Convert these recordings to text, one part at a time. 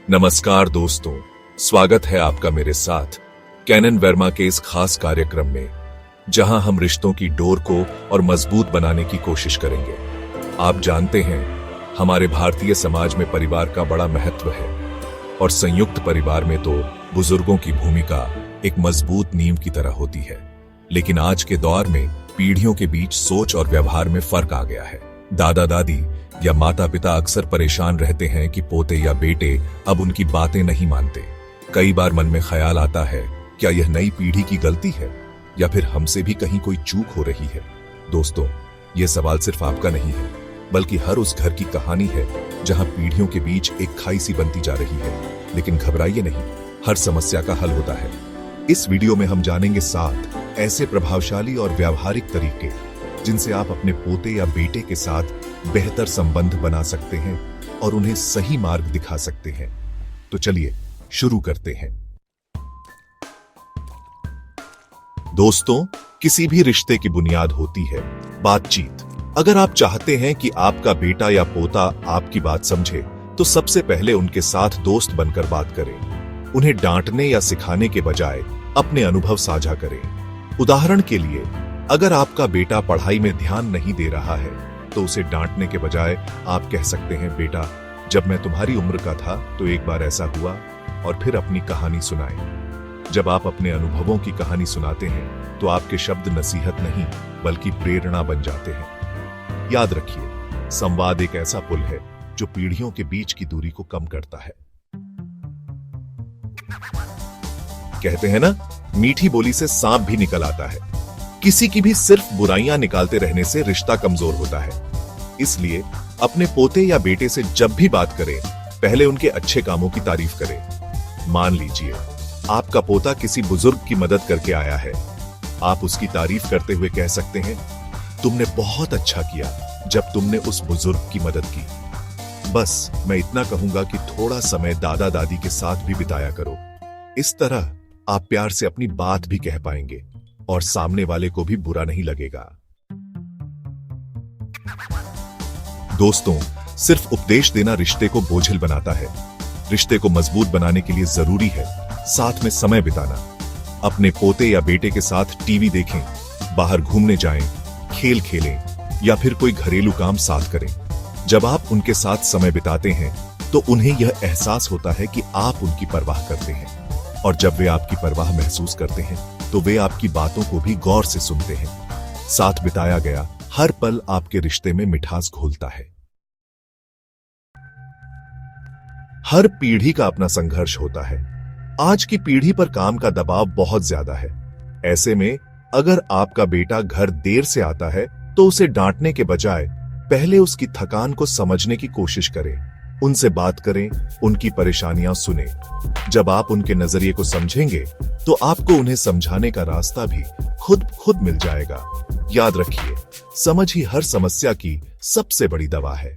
नमस्कार दोस्तों, स्वागत है आपका मेरे साथ कैनन वर्मा के इस खास कार्यक्रम में, जहां हम रिश्तों की डोर को और मजबूत बनाने की कोशिश करेंगे। आप जानते हैं, हमारे भारतीय समाज में परिवार का बड़ा महत्व है और संयुक्त परिवार में तो बुजुर्गों की भूमिका एक मजबूत नींव की तरह होती है। लेकिन आज के दौर में पीढ़ियों के बीच सोच और व्यवहार में फर्क आ गया है। दादा दादी या माता पिता अक्सर परेशान रहते हैं कि पोते या बेटे अब उनकी बातें नहीं मानते। कई बार मन में ख्याल आता है, क्या यह नई पीढ़ी की गलती है या फिर हमसे भी कहीं कोई चूक हो रही है? दोस्तों, यह सवाल सिर्फ आपका नहीं है, बल्कि हर उस घर की कहानी है जहां पीढ़ियों के बीच एक खाई सी बनती जा रही है। लेकिन घबराइए नहीं, हर समस्या का हल होता है। इस वीडियो में हम जानेंगे 7 ऐसे प्रभावशाली और व्यावहारिक तरीके जिनसे आप अपने पोते या बेटे के साथ बेहतर संबंध बना सकते हैं और उन्हें सही मार्ग दिखा सकते हैं। तो चलिए शुरू करते हैं। दोस्तों, किसी भी रिश्ते की बुनियाद होती है बातचीत। अगर आप चाहते हैं कि आपका बेटा या पोता आपकी बात समझे, तो सबसे पहले उनके साथ दोस्त बनकर बात करें। उन्हें डांटने या सिखाने के बजाय अपने अनुभव साझा करें। उदाहरण के लिए, अगर आपका बेटा पढ़ाई में ध्यान नहीं दे रहा है, तो उसे डांटने के बजाय आप कह सकते हैं, बेटा, जब मैं तुम्हारी उम्र का था तो एक बार ऐसा हुआ, और फिर अपनी कहानी सुनाएं। जब आप अपने अनुभवों की कहानी सुनाते हैं, तो आपके शब्द नसीहत नहीं बल्कि प्रेरणा बन जाते हैं। याद रखिए, संवाद एक ऐसा पुल है जो पीढ़ियों के बीच की दूरी को कम करता है। कहते हैं ना, मीठी बोली से सांप भी निकल आता है। किसी की भी सिर्फ बुराइयां निकालते रहने से रिश्ता कमजोर होता है। इसलिए अपने पोते या बेटे से जब भी बात करें, पहले उनके अच्छे कामों की तारीफ करें। मान लीजिए आपका पोता किसी बुजुर्ग की मदद करके आया है, आप उसकी तारीफ करते हुए कह सकते हैं, तुमने बहुत अच्छा किया जब तुमने उस बुजुर्ग की मदद की। बस मैं इतना कहूंगा कि थोड़ा समय दादा दादी के साथ भी बिताया करो। इस तरह आप प्यार से अपनी बात भी कह पाएंगे और सामने वाले को भी बुरा नहीं लगेगा। दोस्तों, सिर्फ उपदेश देना रिश्ते को बोझिल बनाता है। रिश्ते को मजबूत बनाने के लिए जरूरी है साथ में समय बिताना। अपने पोते या बेटे के साथ टीवी देखें, बाहर घूमने जाएं, खेल खेलें या फिर कोई घरेलू काम साथ करें। जब आप उनके साथ समय बिताते हैं, तो उन्हें यह एहसास होता है कि आप उनकी परवाह करते हैं, और जब वे आपकी परवाह महसूस करते हैं, तो वे आपकी बातों को भी गौर से सुनते हैं। साथ बिताया गया हर पल आपके रिश्ते में मिठास घोलता है। हर पीढ़ी का अपना संघर्ष होता है। आज की पीढ़ी पर काम का दबाव बहुत ज्यादा है। ऐसे में अगर आपका बेटा घर देर से आता है, तो उसे डांटने के बजाय पहले उसकी थकान को समझने की कोशिश करें। उनसे बात करें, उनकी परेशानियां सुने। जब आप उनके नजरिए को समझेंगे, तो आपको उन्हें समझाने का रास्ता भी खुद मिल जाएगा। याद रखिए, समझ ही हर समस्या की सबसे बड़ी दवा है।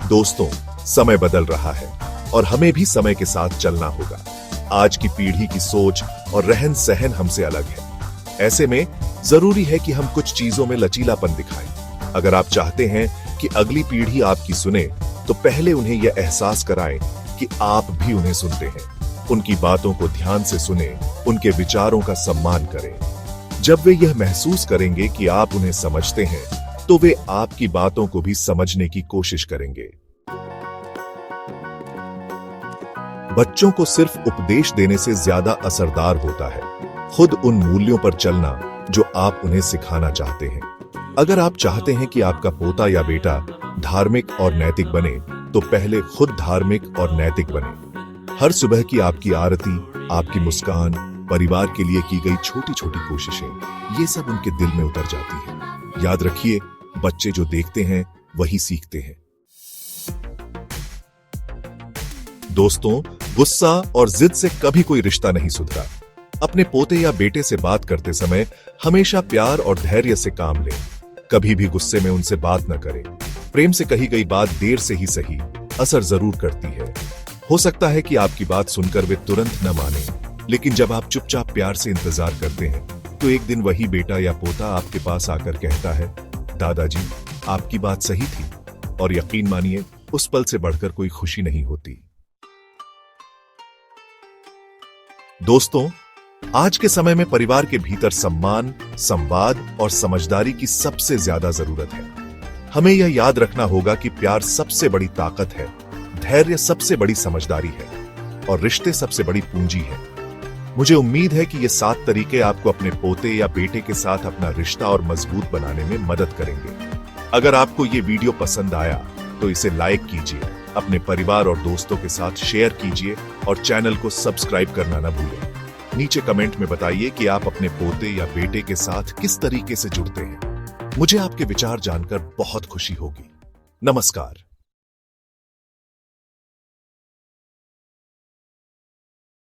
दोस्तों, समय बदल रहा है और हमें भी समय के साथ चलना होगा। आज की पीढ़ी की सोच और रहन सहन हमसे अलग है। ऐसे में जरूरी है कि हम कुछ चीजों में लचीलापन दिखाएं। अगर आप चाहते हैं कि अगली पीढ़ी आपकी सुने, तो पहले उन्हें यह एहसास कराएं कि आप भी उन्हें सुनते हैं। उनकी बातों को ध्यान से सुने, उनके विचारों का सम्मान करें। जब वे यह महसूस करेंगे कि आप उन्हें समझते हैं, तो वे आपकी बातों को भी समझने की कोशिश करेंगे। बच्चों को सिर्फ उपदेश देने से ज्यादा असरदार होता है खुद उन मूल्यों पर चलना जो आप उन्हें सिखाना चाहते हैं। अगर आप चाहते हैं कि आपका पोता या बेटा धार्मिक और नैतिक बने, तो पहले खुद धार्मिक और नैतिक बने। हर सुबह की आपकी आरती, आपकी मुस्कान, परिवार के लिए की गई छोटी छोटी कोशिशें, ये सब उनके दिल में उतर जाती है। याद रखिए, बच्चे जो देखते हैं वही सीखते हैं। दोस्तों, गुस्सा और जिद से कभी कोई रिश्ता नहीं सुधरा। अपने पोते या बेटे से बात करते समय हमेशा प्यार और धैर्य से काम लें। कभी भी गुस्से में उनसे बात न करें। प्रेम से कही गई बात देर से ही सही असर जरूर करती है। हो सकता है कि आपकी बात सुनकर वे तुरंत न माने, लेकिन जब आप चुपचाप प्यार से इंतजार करते हैं, तो एक दिन वही बेटा या पोता आपके पास आकर कहता है, दादाजी, आपकी बात सही थी, और यकीन मानिए, उस पल से बढ़कर कोई खुशी नहीं होती। दोस्तों, आज के समय में परिवार के भीतर सम्मान, संवाद और समझदारी की सबसे ज्यादा जरूरत है। हमें यह याद रखना होगा कि प्यार सबसे बड़ी ताकत है, धैर्य सबसे बड़ी समझदारी है और रिश्ते सबसे बड़ी पूंजी है। मुझे उम्मीद है कि ये 7 तरीके आपको अपने पोते या बेटे के साथ अपना रिश्ता और मजबूत बनाने में मदद करेंगे। अगर आपको ये वीडियो पसंद आया तो इसे लाइक कीजिए, अपने परिवार और दोस्तों के साथ शेयर कीजिए और चैनल को सब्सक्राइब करना न भूलें। नीचे कमेंट में बताइए कि आप अपने पोते या बेटे के साथ किस तरीके से जुड़ते हैं। मुझे आपके विचार जानकर बहुत खुशी होगी। नमस्कार।